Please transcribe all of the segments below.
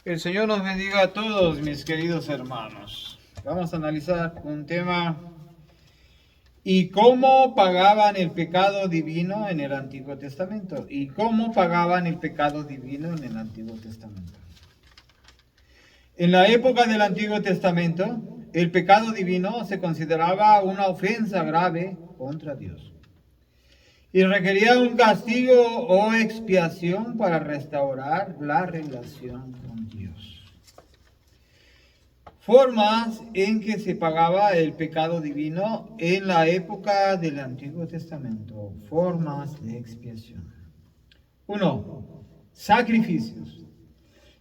El Señor nos bendiga a todos, mis queridos hermanos. Vamos a analizar un tema: ¿y cómo pagaban el pecado divino en el Antiguo Testamento? ¿Y cómo pagaban el pecado divino en el Antiguo Testamento? En la época del Antiguo Testamento, el pecado divino se consideraba una ofensa grave contra Dios y requería un castigo o expiación para restaurar la relación con Dios. Formas en que se pagaba el pecado divino en la época del Antiguo Testamento. Formas de expiación. 1. Sacrificios.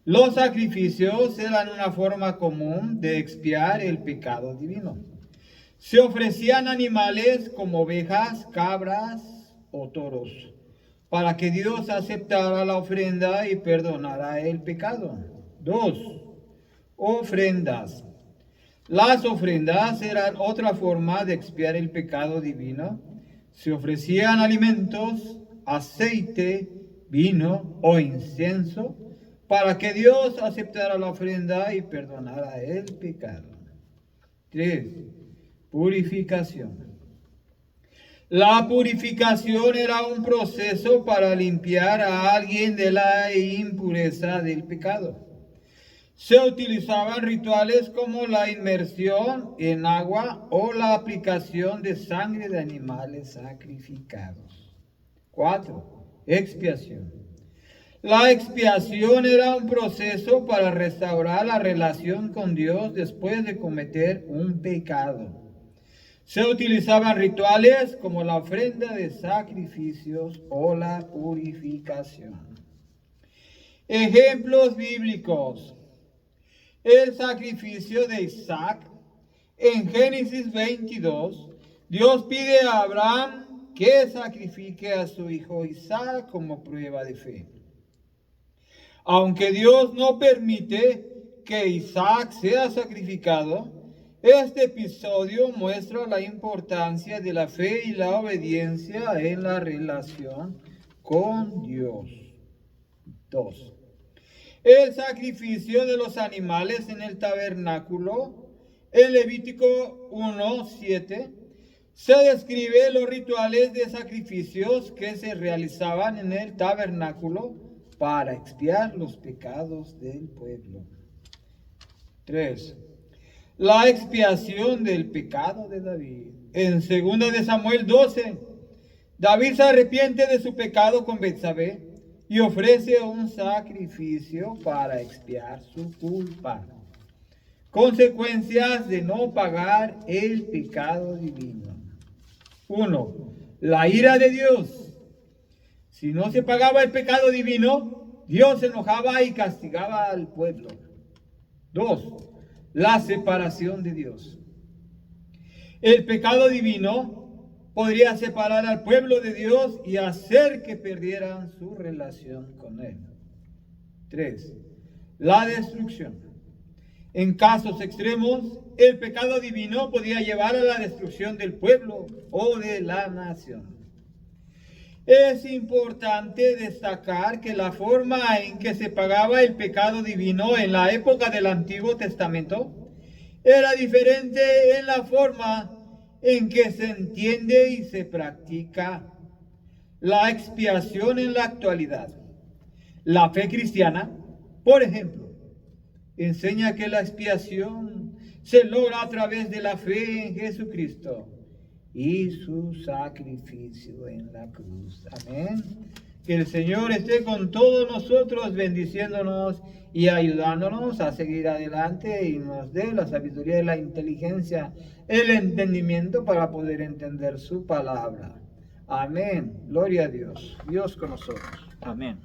Los sacrificios eran una forma común de expiar el pecado divino. Se ofrecían animales como ovejas, cabras o toros, para que Dios aceptara la ofrenda y perdonara el pecado. 2. Ofrendas. Las ofrendas eran otra forma de expiar el pecado divino. Se ofrecían alimentos, aceite, vino o incienso para que Dios aceptara la ofrenda y perdonara el pecado. 3. Purificación. La purificación era un proceso para limpiar a alguien de la impureza del pecado. Se utilizaban rituales como la inmersión en agua o la aplicación de sangre de animales sacrificados. 4. Expiación. La expiación era un proceso para restaurar la relación con Dios después de cometer un pecado. Se utilizaban rituales como la ofrenda de sacrificios o la purificación. Ejemplos bíblicos. El sacrificio de Isaac. En Génesis 22, Dios pide a Abraham que sacrifique a su hijo Isaac como prueba de fe. Aunque Dios no permite que Isaac sea sacrificado, este episodio muestra la importancia de la fe y la obediencia en la relación con Dios. 2. El sacrificio de los animales en el tabernáculo. En Levítico 1:7 se describe los rituales de sacrificios que se realizaban en el tabernáculo para expiar los pecados del pueblo. 3. La expiación del pecado de David. En 2 de Samuel 12, David se arrepiente de su pecado con Betsabé y ofrece un sacrificio para expiar su culpa. Consecuencias de no pagar el pecado divino. 1. La ira de Dios. Si no se pagaba el pecado divino, Dios se enojaba y castigaba al pueblo. 2. La separación de Dios. El pecado divino podría separar al pueblo de Dios y hacer que perdieran su relación con Él. 3. La destrucción. En casos extremos, el pecado divino podía llevar a la destrucción del pueblo o de la nación. Es importante destacar que la forma en que se pagaba el pecado divino en la época del Antiguo Testamento era diferente en la forma en que se entiende y se practica la expiación en la actualidad. La fe cristiana, por ejemplo, enseña que la expiación se logra a través de la fe en Jesucristo y su sacrificio en la cruz. Amén. Que el Señor esté con todos nosotros, bendiciéndonos y ayudándonos a seguir adelante y nos dé la sabiduría y la inteligencia, el entendimiento para poder entender su palabra. Amén. Gloria a Dios. Dios con nosotros. Amén.